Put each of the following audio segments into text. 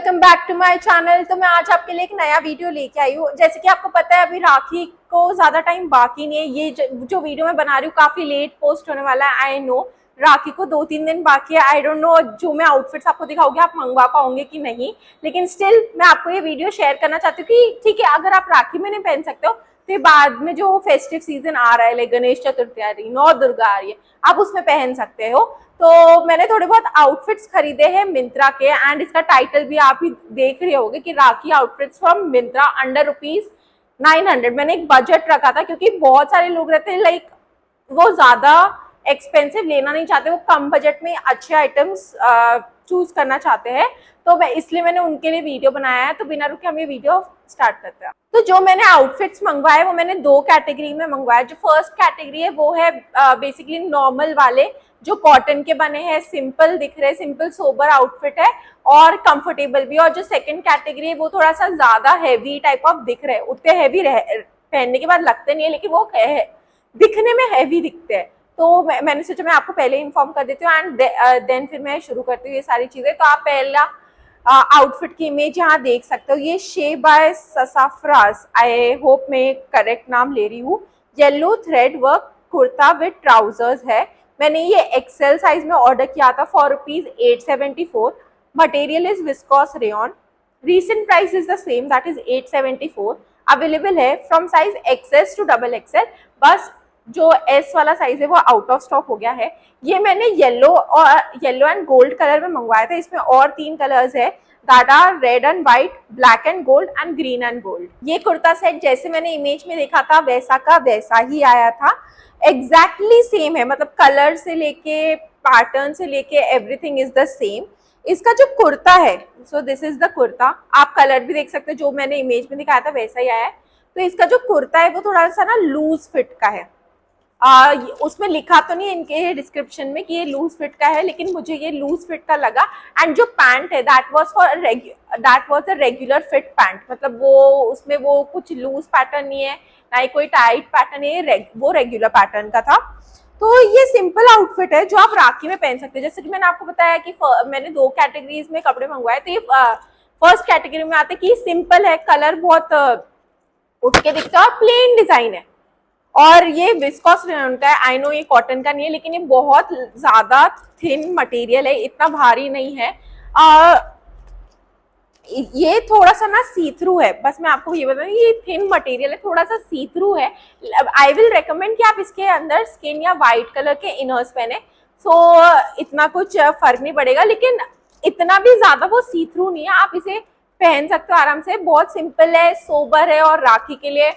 Welcome back to my channel. तो मैं आज आपके लिए एक नया वीडियो लेके आई हूँ। जैसे कि आपको पता है अभी राखी को ज़्यादा टाइम बाकी नहीं है। ये जो वीडियो मैं बना रही हूँ काफ़ी लेट पोस्ट होने वाला है। आई नो राखी को 2-3 दिन बाकी है। आई डोंट नो जो मैं आउटफिट्स आपको दिखाऊंगी आप मंगवा पाओगे कि नहीं, लेकिन स्टिल मैं आपको ये वीडियो शेयर करना चाहती हूँ कि ठीक है, अगर आप राखी में नहीं पहन सकते हो तो बाद में जो फेस्टिव सीजन आ रहा है, लाइक गणेश चतुर्थी आ रही, नौ दुर्गा आ रही है, आप उसमें पहन सकते हो। तो मैंने थोड़े बहुत आउटफिट्स खरीदे हैं मिंत्रा के, एंड इसका टाइटल भी आप ही देख रहे होंगे कि राखी आउटफिट्स फ्रॉम मिंत्रा अंडर ₹900। मैंने एक बजट रखा था क्योंकि बहुत सारे लोग रहते हैं लाइक वो ज्यादा एक्सपेंसिव लेना नहीं चाहते, वो कम बजट में अच्छे आइटम्स चूज करना चाहते हैं। तो इसलिए मैंने उनके लिए वीडियो बनाया है। तो बिना रुके हम ये वीडियो स्टार्ट करते हैं। तो जो मैंने आउटफिट्स मंगवाए वो मैंने 2 कैटेगरी में मंगवाया। जो फर्स्ट कैटेगरी है वो है बेसिकली नॉर्मल वाले जो कॉटन के बने हैं, सिंपल दिख रहे हैं, सिंपल सोबर आउटफिट है और कंफर्टेबल भी। और जो सेकंड कैटेगरी है वो थोड़ा सा ज्यादा हैवी टाइप ऑफ दिख रहे हैं। उतने हैवी पहनने के बाद लगते नहीं है, लेकिन वो दिखने में हैवी दिखते हैं। तो मैंने सोचा मैं आपको पहले इन्फॉर्म कर देती हूँ एंड देन फिर मैं शुरू करती हूँ ये सारी चीजें। तो आप पहला आउटफिट की इमेज यहाँ देख सकते हो। ये Shae by Sassafras, I hope मैं करेक्ट नाम ले रही हूँ। Yellow thread work kurta with trousers है। मैंने ये एक्सेल साइज में ऑर्डर किया था for ₹874। Material is viscose rayon. Recent price is the same, that is 874। Available है from size XS to XXL। बस जो एस वाला साइज है वो आउट ऑफ स्टॉक हो गया है। ये मैंने येलो एंड गोल्ड कलर में मंगवाया था। इसमें और 3 कलर्स है, that are red and white, black and gold and green and gold. ये कुर्ता सेट जैसे मैंने इमेज में देखा था वैसा का वैसा ही आया था, एग्जैक्टली सेम है। मतलब कलर से लेके पैटर्न से लेके एवरीथिंग इज द सेम। इसका जो कुर्ता है, so this is the kurta. आप कलर भी देख सकते हो, जो मैंने इमेज में दिखाया था वैसा ही आया है। तो इसका जो कुर्ता है वो थोड़ा सा ना लूज फिट का है। उसमें लिखा तो नहीं इनके डिस्क्रिप्शन में कि ये लूज फिट का है, लेकिन मुझे ये लूज फिट का लगा। एंड जो पैंट है that was a regular fit pant. मतलब वो उसमें वो कुछ लूज पैटर्न नहीं है, ना ही कोई टाइट पैटर्न है, वो रेगुलर पैटर्न का था। तो ये सिंपल आउटफिट है जो आप राखी में पहन सकते हैं। जैसे कि मैंने आपको बताया कि मैंने 2 कैटेगरीज में कपड़े मंगवाए। तो ये फर्स्ट कैटेगरी में आते कि सिंपल है, कलर बहुत उठ के दिखता है और प्लेन डिजाइन है। और ये विस्कोस रेयन का है। आई नो ये कॉटन का नहीं है, लेकिन ये बहुत ज्यादा थिन मटेरियल है, इतना भारी नहीं है। ये थोड़ा सा ना सी थ्रू है। बस मैं आपको ये बता दूं, ये थिन मटेरियल है, थोड़ा सा सी थ्रू है। आई विल रेकमेंड कि आप इसके अंदर स्किन या व्हाइट कलर के इनर्स पहने। सो इतना कुछ फर्क नहीं पड़ेगा, लेकिन इतना भी ज्यादा वो सी थ्रू नहीं है। आप इसे पहन सकते हो आराम से। बहुत सिंपल है, सोबर है और राखी के लिए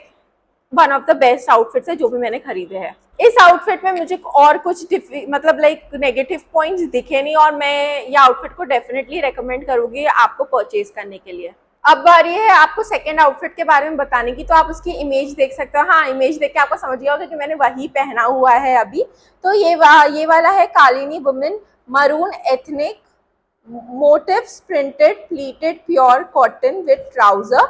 one of the best outfits है जो भी मैंने खरीदे हैं। इस आउटफिट में मुझे और कुछ मतलब लाइक नेगेटिव पॉइंट्स दिखे नहीं, और मैं ये आउटफिट को डेफिनेटली रेकमेंड करूंगी आपको परचेज करने के लिए। अब बारी है आपको सेकंड आउटफिट के बारे में बताने की। तो आप उसकी इमेज देख सकते हो। हाँ, इमेज देख के आपको समझ गया होगा कि मैंने वही पहना हुआ है अभी। तो ये वाला है Kalini women maroon ethnic motifs printed pleated pure cotton with trouser,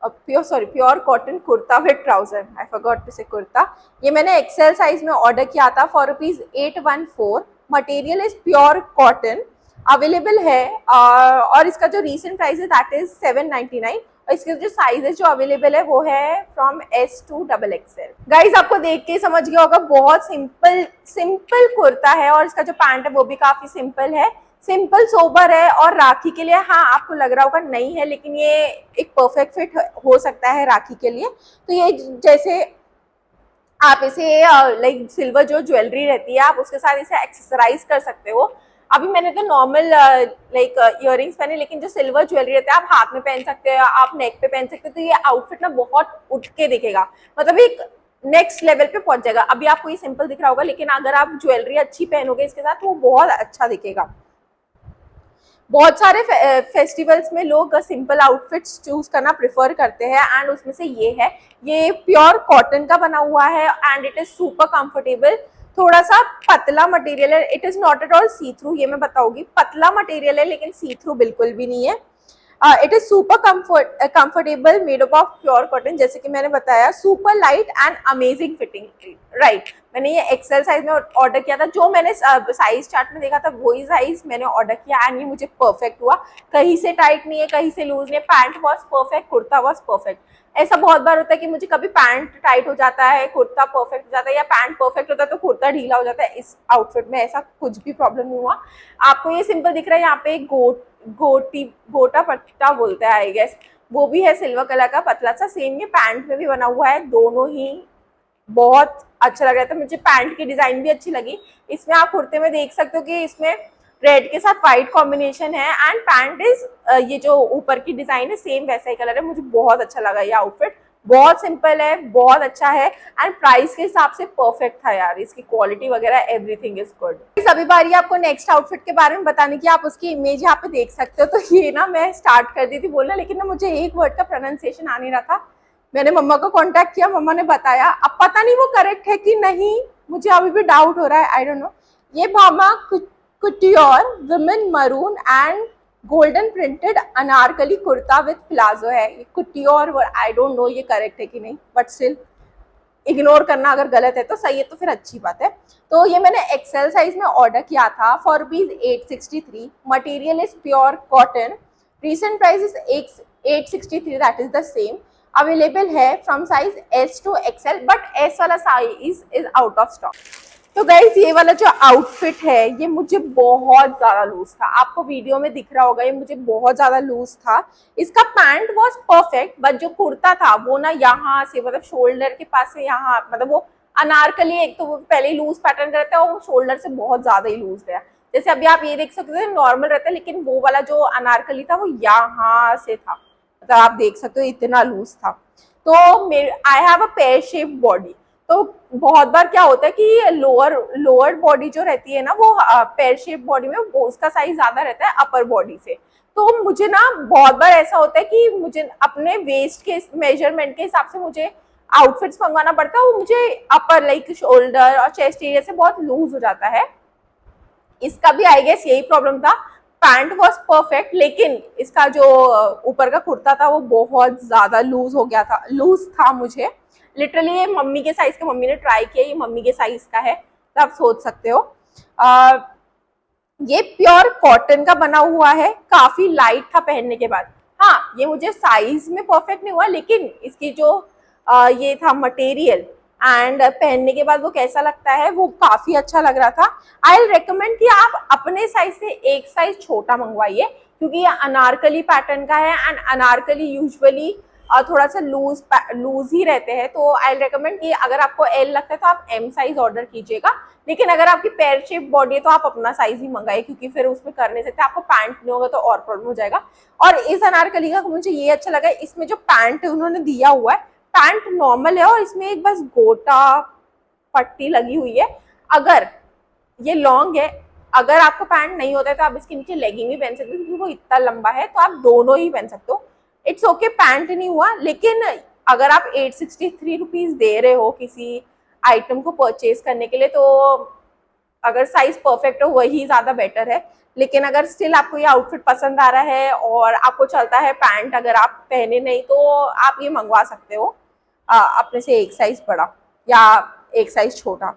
pure cotton kurta with trouser. I forgot to say kurta. ये मैंने एक्सेल साइज में ऑर्डर किया था for ₹814। Material is pure cotton. Available है और इसका जो रीसेंट प्राइस है दैट इज 799। और इसके जो साइज है जो अवेलेबल है वो है from S to XXL। Guys आपको देख के समझ गया होगा, बहुत सिंपल कुर्ता है और इसका जो पैंट है वो भी काफी सिंपल है, सिंपल सोबर है। और राखी के लिए हाँ आपको लग रहा होगा नहीं है, लेकिन ये एक परफेक्ट फिट हो सकता है राखी के लिए। तो ये जैसे आप इसे लाइक सिल्वर जो ज्वेलरी रहती है आप उसके साथ इसे एक्सेसराइज कर सकते हो। अभी मैंने तो नॉर्मल लाइक इयररिंग्स पहने, लेकिन जो सिल्वर ज्वेलरी रहती है आप हाथ में पहन सकते हो, आप नेक पे पहन सकते हो। तो ये आउटफिट ना बहुत उठ के दिखेगा, मतलब एक नेक्स्ट लेवल पे पहुंच जाएगा। अभी आपको ये सिंपल दिख रहा होगा, लेकिन अगर आप ज्वेलरी अच्छी पहनोगे इसके साथ वो बहुत अच्छा दिखेगा। बहुत सारे फेस्टिवल्स में लोग सिंपल आउटफिट्स चूज करना प्रेफर करते हैं, एंड उसमें से ये प्योर कॉटन का बना हुआ है and it is super comfortable. थोड़ा सा पतला मटेरियल है, it is not at all see through. ये मैं बताऊंगी, पतला मटेरियल है लेकिन सी थ्रू बिल्कुल भी नहीं है। It is super comfortable, made up of pure cotton, जैसे कि मैंने बताया, super light and amazing fitting. Right, मैंने ये एक्सेल साइज में ऑर्डर किया था, जो मैंने साइज चार्ट में देखा था वही साइज मैंने ऑर्डर किया एंड ये मुझे परफेक्ट हुआ। कहीं से टाइट नहीं है, कहीं से लूज नहीं है, pant was perfect, kurta was perfect. ऐसा बहुत बार होता है कि मुझे कभी पैंट टाइट हो जाता है, कुर्ता परफेक्ट हो जाता है, या पैंट परफेक्ट होता है तो कुर्ता ढीला हो जाता है। इस आउटफिट में ऐसा कुछ भी प्रॉब्लम नहीं हुआ। आपको ये सिंपल दिख रहा है, यहाँ पे गोटा पट्टा बोलता है आई गेस, वो भी है सिल्वर कलर का पतला सा, सेम ये पैंट में भी बना हुआ है। दोनों ही बहुत अच्छा लग रहा था मुझे, पैंट की डिजाइन भी अच्छी लगी। इसमें आप कुर्ते में देख सकते हो कि इसमें रेड के साथ व्हाइट कॉम्बिनेशन है एंड पैंट इज ये जो ऊपर की डिजाइन है सेम वैसा ही कलर है। मुझे बहुत अच्छा लगा ये आउटफिट, बहुत सिंपल है, बहुत अच्छा है एंड प्राइस के हिसाब से परफेक्ट था यार। इसकी क्वालिटी वगैरह एवरीथिंग इज गुड। अभी बारी आपको नेक्स्ट आउटफिट के बारे में बताने की, आप उसकी इमेज यहाँ पे देख सकते हो। तो ये ना मैं स्टार्ट कर दी थी बोलना, लेकिन ना मुझे एक वर्ड का प्रोनाउंसिएशन आ नहीं रहा था। मैंने मम्मा को कांटेक्ट किया, मम्मा ने बताया, अब पता नहीं वो करेक्ट है कि नहीं, मुझे अभी भी डाउट हो रहा है, आई डोंट नो। ये Bhama couture women maroon and golden printed anarkali kurta with palazzo है। ये कुटियोर, आई डोंट नो ये करेक्ट है कि नहीं, बट स्टिल इग्नोर करना, अगर गलत है तो, सही है तो फिर अच्छी बात है। तो ये मैंने एक्सेल साइज में ऑर्डर किया था for ₹863। Material is pure cotton, recent price is 863, that is the same. Available है from size S to XL, but S वाला साइज इज आउट ऑफ स्टॉक। तो गाइज ये वाला जो आउटफिट है ये मुझे बहुत ज्यादा लूज था, आपको वीडियो में दिख रहा होगा, ये मुझे बहुत ज्यादा लूज था। इसका पैंट वॉज परफेक्ट, बट जो कुर्ता था वो ना यहाँ से, मतलब शोल्डर के पास से यहाँ, मतलब वो अनारकली, एक तो वो पहले ही लूज पैटर्न रहता है और वो शोल्डर से बहुत ज्यादा ही लूज गया। जैसे अभी आप ये देख सकते हो नॉर्मल रहता है, लेकिन वो वाला जो अनारकली था वो यहाँ से था, मतलब आप देख सकते हो इतना लूज था। तो I have a pear shape body, तो बहुत बार क्या होता है कि लोअर बॉडी जो रहती है ना वो पेयर शेप बॉडी में वो उसका साइज ज्यादा रहता है अपर बॉडी से। तो मुझे ना बहुत बार ऐसा होता है कि मुझे अपने वेस्ट के मेजरमेंट के हिसाब से मुझे आउटफिट्स मंगवाना पड़ता है, वो मुझे अपर लाइक शोल्डर और चेस्ट एरिया से बहुत लूज हो जाता है। इसका भी आई गेस यही प्रॉब्लम था, पैंट वॉज परफेक्ट, लेकिन इसका जो ऊपर का कुर्ता था वो बहुत ज्यादा लूज हो गया था, लूज था मुझे लिटरली। ये मम्मी के साइज का, मम्मी ने ट्राई किया, ये मम्मी के साइज का है, तो आप सोच सकते हो। ये प्योर कॉटन का बना हुआ है, काफी लाइट था पहनने के बाद। हाँ, ये मुझे साइज में परफेक्ट नहीं हुआ, लेकिन इसकी जो ये था मटेरियल एंड पहनने के बाद वो कैसा लगता है वो काफी अच्छा लग रहा था। आई रेकमेंड कि आप अपने साइज से एक साइज छोटा मंगवाइए, क्योंकि ये अनारकली पैटर्न का है एंड अनारकली यूजुअली थोड़ा सा लूज ही रहते हैं। तो आई रेकमेंड कि अगर आपको एल लगता है तो आप एम साइज ऑर्डर कीजिएगा, लेकिन अगर आपकी पेयर शेप बॉडी है तो आप अपना साइज ही मंगाइए, क्योंकि फिर उसमें कर नहीं सकते, आपको पैंट नहीं होगा तो और प्रॉब्लम हो जाएगा। और इस अनारकली का मुझे ये अच्छा लगा, इसमें जो पैंट उन्होंने दिया हुआ है, पैंट नॉर्मल है और इसमें एक बस गोटा पट्टी लगी हुई है। अगर ये लॉन्ग है, अगर आपको पैंट नहीं होता है तो आप इसके नीचे लेगिंग भी पहन सकते हो, क्योंकि वो इतना लंबा है तो आप दोनों ही पहन सकते हो। इट्स ओके, पैंट नहीं हुआ, लेकिन अगर आप 863 रुपीज दे रहे हो किसी आइटम को परचेज करने के लिए, तो अगर साइज परफेक्ट हो वही ज्यादा बेटर है। लेकिन अगर स्टिल आपको ये आउटफिट पसंद आ रहा है और आपको चलता है पैंट, अगर आप पहने नहीं, तो आप ये मंगवा सकते हो अपने से एक साइज बड़ा या एक साइज छोटा।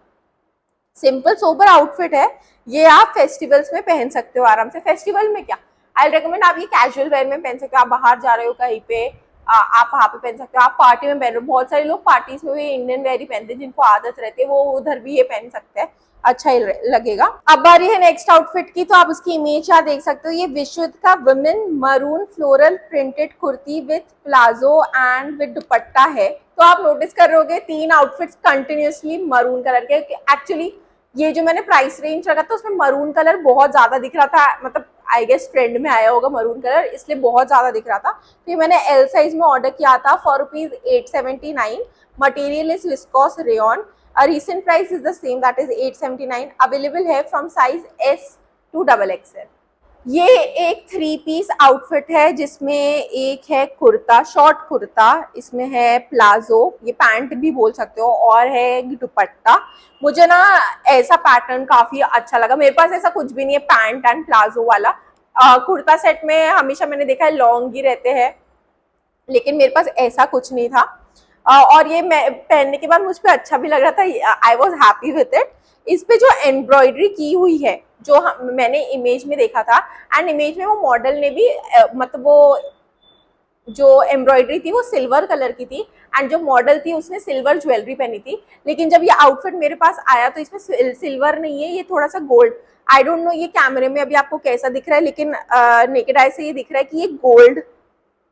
सिंपल सोबर आउटफिट है ये, आप फेस्टिवल्स में पहन सकते हो आराम से। फेस्टिवल में क्या, आई रेकमेंड आप ये कैजुअल वेयर में पहन सकते हो, आप बाहर जा रहे हो कहीं पे आप वहाँ पे पहन सकते हो, आप पार्टी में पहन रहे हो, बहुत सारे लोग पार्टीज में भी इंडियन वेयर ही पहनते हैं, जिनको आदत रहती है वो उधर भी ये पहन सकते हैं, अच्छा ही लगेगा। अब बारी है नेक्स्ट आउटफिट की, तो आप उसकी इमेज यहाँ देख सकते हो। ये विशुद्ध का women maroon floral printed kurti with palazzo and with दुपट्टा है। तो आप नोटिस कर रहे होगे 3 आउटफिट्स कंटिन्यूसली मरून कलर के। एक्चुअली ये जो मैंने प्राइस रेंज रखा था उसमें मरून कलर बहुत ज्यादा दिख रहा था, मतलब आई गेस ट्रेंड में आया होगा मरून कलर, इसलिए बहुत ज्यादा दिख रहा था। तो ये मैंने एल साइज में ऑर्डर किया था for ₹879। Material is viscose rayon, recent price is the same, that is 879। Available है from size S to XXL। ये एक 3 पीस आउटफिट है जिसमें एक है कुर्ता, शॉर्ट कुर्ता, इसमें है प्लाजो, ये पैंट भी बोल सकते हो, और है दुपट्टा। मुझे ना ऐसा पैटर्न काफी अच्छा लगा, मेरे पास ऐसा कुछ भी नहीं है पैंट एंड प्लाजो वाला। कुर्ता सेट में हमेशा मैंने देखा है लॉन्ग ही रहते हैं, लेकिन मेरे पास ऐसा कुछ नहीं था। और ये मैं पहनने के बाद मुझ पर अच्छा भी लग रहा था, I was happy with it. इस पे जो एम्ब्रॉयडरी की हुई है, जो मैंने इमेज में देखा था, एंड इमेज में वो मॉडल ने भी मतलब वो जो एम्ब्रॉयडरी थी वो सिल्वर कलर की थी, एंड जो मॉडल थी उसने सिल्वर ज्वेलरी पहनी थी। लेकिन जब ये आउटफिट मेरे पास आया तो इसमें सिल्वर नहीं है, ये थोड़ा सा गोल्ड। आई डोंट नो ये कैमरे में अभी आपको कैसा दिख रहा है, लेकिन नेकेड आई से ये दिख रहा है कि ये गोल्ड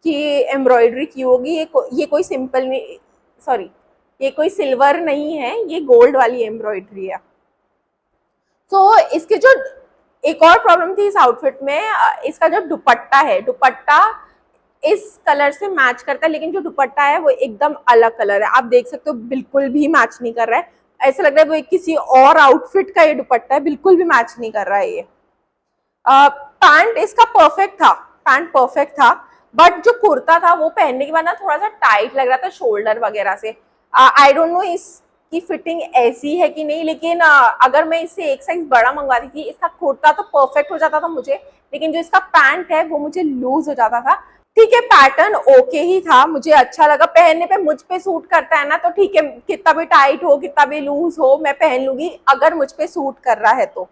की एम्ब्रॉयडरी की होगी। ये कोई सिंपल नहीं, सॉरी, ये कोई सिल्वर नहीं है, ये गोल्ड वाली एम्ब्रॉयडरी है। तो इसके जो एक और प्रॉब्लम थी इस आउटफिट में, इसका जो दुपट्टा है, दुपट्टा इस कलर से मैच करता है, लेकिन जो दुपट्टा है वो एकदम अलग कलर है। आप देख सकते हो बिल्कुल भी मैच नहीं कर रहा है, ऐसा लग रहा है वो किसी और आउटफिट का ये दुपट्टा है, बिल्कुल भी मैच नहीं कर रहा है ये। पैंट इसका परफेक्ट था, पैंट परफेक्ट था, बट जो कुर्ता था वो पहनने के बाद ना थोड़ा सा टाइट लग रहा था शोल्डर वगैरह से। आई डोंट नो इसकी फिटिंग ऐसी है कि नहीं, लेकिन अगर मैं इससे एक साइज बड़ा मंगवाती थी, इसका कुर्ता तो परफेक्ट हो जाता था मुझे, लेकिन जो इसका पैंट है वो मुझे लूज हो जाता था। ठीक है, पैटर्न ओके ही था, मुझे अच्छा लगा पहनने पे, मुझ पे सूट करता है ना तो ठीक है, कितना भी टाइट हो कितना भी लूज हो मैं पहन लूंगी अगर मुझ पे सूट कर रहा है तो।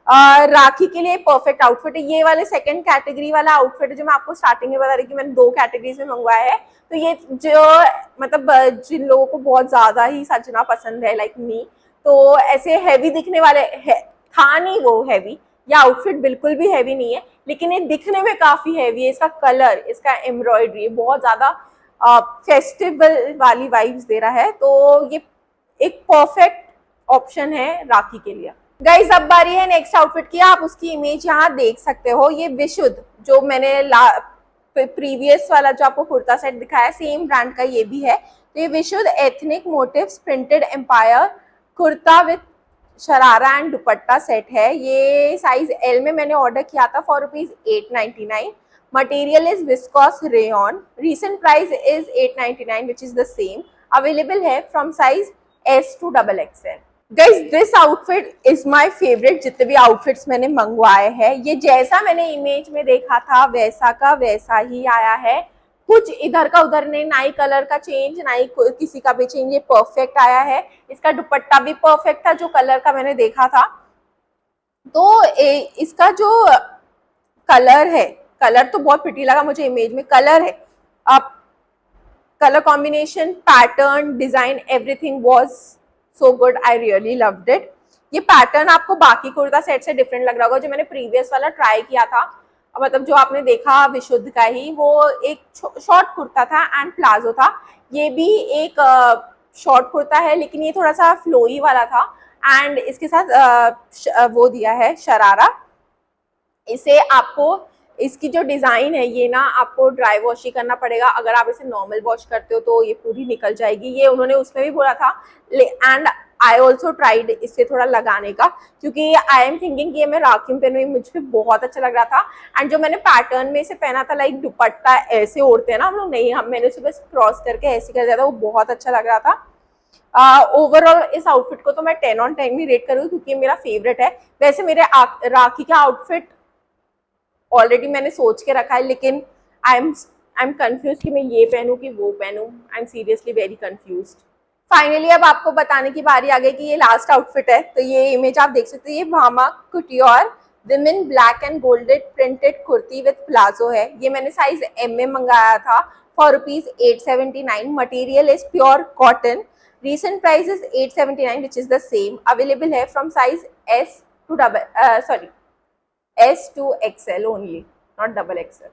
राखी के लिए परफेक्ट आउटफिट है ये वाले, सेकंड कैटेगरी वाला आउटफिट है जो मैं आपको स्टार्टिंग में बता रही कि मैंने 2 कैटेगरीज में मंगवाया है। तो ये जो मतलब जिन लोगों को बहुत ज्यादा ही सजना पसंद है लाइक मी, तो ऐसे हैवी दिखने वाले था नहीं वो हैवी, ये आउटफिट बिल्कुल भी हैवी नहीं है, लेकिन ये दिखने में काफी हैवी है। इसका कलर, इसका एम्ब्रॉयडरी बहुत ज्यादा फेस्टिवल वाली वाइब्स दे रहा है, तो ये एक परफेक्ट ऑप्शन है राखी के लिए। गाइस अब बारी है नेक्स्ट आउटफिट की, आप उसकी इमेज यहाँ देख सकते हो। ये विशुद्ध, जो मैंने प्रीवियस वाला जो आपको कुर्ता सेट दिखाया सेम ब्रांड का ये भी है। तो ये Vishudh ethnic motifs printed empire kurta with sharara and dupatta set है। ये साइज एल में मैंने ऑर्डर किया था for ₹899। Material is viscose rayon, recent price is $899 which is the same. Available है from size S to XXL। Guys this outfit is my favourite, जितने भी outfits मैंने मंगवाए हैं ये जैसा मैंने इमेज में देखा था वैसा का वैसा ही आया है, कुछ इधर का उधर नहीं, ना ही कलर का चेंज ना ही किसी का भी चेंज, ये परफेक्ट आया है। इसका दुपट्टा भी परफेक्ट था जो कलर का मैंने देखा था। तो इसका जो कलर है, कलर तो बहुत प्रिटी लगा मुझे इमेज में, कलर है, अब colour combination, pattern, design, everything was so good, I really loved it. ये पैटर्न आपको बाकी कुर्ता सेट से डिफरेंट लग रहा होगा, जो मैंने प्रीवियस वाला ट्राई किया था, मतलब जो आपने देखा विशुद्ध का ही, वो एक शॉर्ट कुर्ता था एंड प्लाजो था। ये भी एक शॉर्ट कुर्ता है, लेकिन ये थोड़ा सा फ्लोई वाला था, एंड इसके साथ वो दिया है शरारा। इसे आपको, इसकी जो डिज़ाइन है ये ना आपको ड्राई वॉश ही करना पड़ेगा, अगर आप इसे नॉर्मल वॉश करते हो तो ये पूरी निकल जाएगी, ये उन्होंने उसमें भी बोला था। एंड आई ऑल्सो ट्राइड इसे थोड़ा लगाने का, क्योंकि आई एम थिंकिंग कि ये मैं राखी में पहनूंगी, मुझ पर बहुत अच्छा लग रहा था। एंड जो मैंने पैटर्न में इसे पहना था, लाइक दुपट्टा ऐसे ओढ़ते हैं ना हम लोग, नहीं, मैंने उसे बस क्रॉस करके ऐसे कर दिया था, वो बहुत अच्छा लग रहा था। ओवरऑल इस आउटफिट को तो मैं 10 on 10 ही रेट करूँगी, क्योंकि मेरा फेवरेट है। वैसे मेरे राखी का आउटफिट ऑलरेडी मैंने सोच के रखा है, लेकिन आई एम कंफ्यूज कि मैं ये पहनूं कि वो पहनूं, I am seriously very confused. Finally अब आपको बताने की बारी आ गई कि ये लास्ट आउटफिट है। तो ये इमेज आप देख सकते हैं, ये Bhama couture women black and golded printed kurti with palazzo है। ये मैंने साइज M में मंगाया था for ₹879। Material is pure cotton, recent price is $879 which is the same. Available है from size S to XL only, not XXL।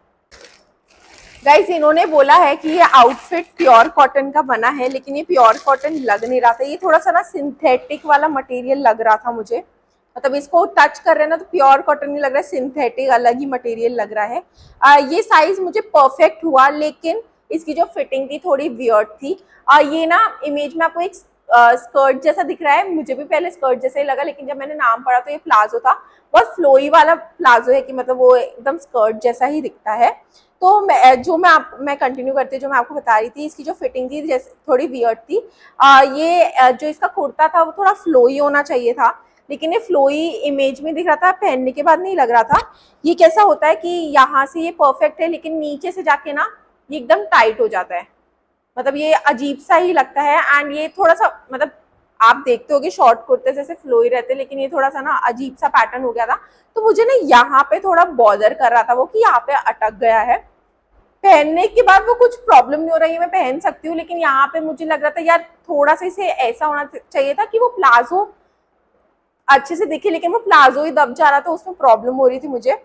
Guys इन्होंने बोला है कि ये आउटफिट प्योर कॉटन का बना है, लेकिन ये प्योर कॉटन लग नहीं रहा था, ये थोड़ा सा ना सिंथेटिक वाला मटेरियल लग रहा था मुझे, मतलब इसको टच कर रहे हैं ना तो प्योर कॉटन नहीं लग रहा है, सिंथेटिक अलग ही मटेरियल लग रहा है। ये साइज मुझे परफेक्ट हुआ, लेकिन इसकी जो फिटिंग थी थोड़ी वियर्ड थी। ये ना इमेज में आपको एक स्कर्ट जैसा दिख रहा है, मुझे भी पहले स्कर्ट जैसा ही लगा, लेकिन जब मैंने नाम पढ़ा तो ये प्लाजो था, बहुत फ्लोई वाला प्लाजो है कि मतलब वो एकदम स्कर्ट जैसा ही दिखता है। तो मैं कंटिन्यू करती हूँ, जो मैं आपको बता रही थी, इसकी जो फिटिंग थी जैसे थोड़ी वियर्ड थी। ये जो इसका कुर्ता था वो थोड़ा फ्लोई होना चाहिए था, लेकिन ये फ्लोई इमेज में दिख रहा था, पहनने के बाद नहीं लग रहा था। ये कैसा होता है कि यहाँ से ये परफेक्ट है, लेकिन नीचे से जाके ना ये एकदम टाइट हो जाता है, मतलब ये अजीब सा ही लगता है। एंड ये थोड़ा सा, मतलब आप देखते होगे शॉर्ट कुर्ते जैसे फ्लोई रहते, लेकिन ये थोड़ा सा ना अजीब सा पैटर्न हो गया था। तो मुझे ना यहाँ पे थोड़ा बॉदर कर रहा था वो, कि यहाँ पे अटक गया है। पहनने के बाद वो कुछ प्रॉब्लम नहीं हो रही है, मैं पहन सकती हूँ, लेकिन यहाँ पे मुझे लग रहा था यार थोड़ा सा इसे ऐसा होना चाहिए था कि वो प्लाजो अच्छे से दिखे, लेकिन वो प्लाजो ही दब जा रहा था, उसमें प्रॉब्लम हो रही थी मुझे।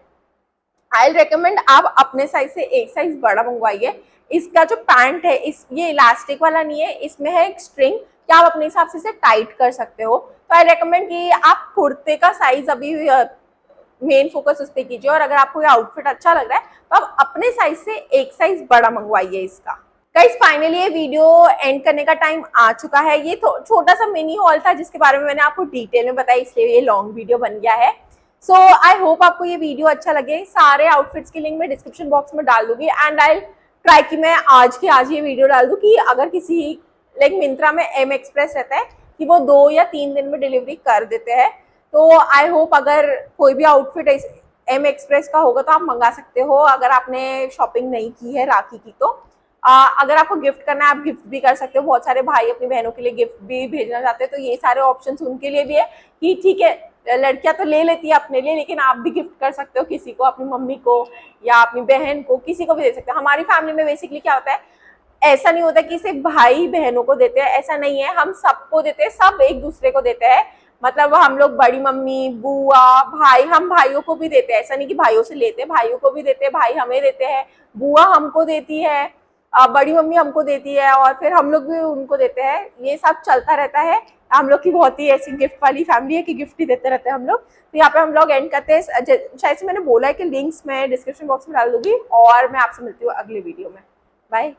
आई रेकमेंड आप अपने साइज से एक साइज बड़ा मंगवाइए। इसका जो पैंट है, ये इलास्टिक वाला नहीं है, इसमें है एक स्ट्रिंग कि आप अपने हिसाब से इसे टाइट कर सकते हो। तो आई रेकमेंड कि आप कुर्ते का साइज अभी मेन फोकस उस पर कीजिए, और अगर आपको ये आउटफिट अच्छा लग रहा है तो आप अपने साइज से एक साइज बड़ा मंगवाइए इसका। गाइस फाइनली ये वीडियो एंड करने का टाइम आ चुका है। ये छोटा सा मिनी हॉल था जिसके बारे में मैंने आपको डिटेल में बताया, इसलिए ये लॉन्ग वीडियो बन गया है। सो आई होप आपको ये वीडियो अच्छा लगे। सारे आउटफिट्स की लिंक मैं डिस्क्रिप्शन बॉक्स में डाल दूंगी, एंड आई ट्राई कि मैं आज के आज ये वीडियो डाल दूं कि अगर किसी लाइक मिंत्रा में एम एक्सप्रेस रहता है कि वो 2 या 3 दिन में डिलीवरी कर देते हैं। तो आई होप अगर कोई भी आउटफिट एम एक्सप्रेस का होगा तो आप मंगा सकते हो, अगर आपने शॉपिंग नहीं की है राखी की तो। अगर आपको गिफ्ट करना है आप गिफ्ट भी कर सकते हो, बहुत सारे भाई अपनी बहनों के लिए गिफ्ट भी भेजना चाहते हैं, तो ये सारे ऑप्शंस उनके लिए भी है कि ठीक है लड़कियां तो ले लेती है अपने लिए, लेकिन आप भी गिफ्ट कर सकते हो किसी को, अपनी मम्मी को या अपनी बहन को, किसी को भी दे सकते हो। हमारी फैमिली में बेसिकली क्या होता है, ऐसा नहीं होता कि सिर्फ भाई बहनों को देते हैं, ऐसा नहीं है, हम सबको देते हैं, सब एक दूसरे को देते हैं। मतलब हम लोग बड़ी मम्मी, बुआ, भाई, हम भाइयों को भी देते हैं, ऐसा नहीं कि भाइयों से लेते हैं, भाइयों को भी देते हैं, भाई हमें देते हैं, बुआ हमको देती है, बड़ी मम्मी हमको देती है, और फिर हम लोग भी उनको देते हैं। ये सब चलता रहता है। हम लोग की बहुत ही ऐसी गिफ्ट वाली फैमिली है कि गिफ्ट ही देते रहते हैं हम लोग। तो यहाँ पे हम लोग एंड करते हैं। शायद से मैंने बोला है कि लिंक्स मैं डिस्क्रिप्शन बॉक्स में डाल दूंगी, और मैं आपसे मिलती हूँ अगले वीडियो में। बाय।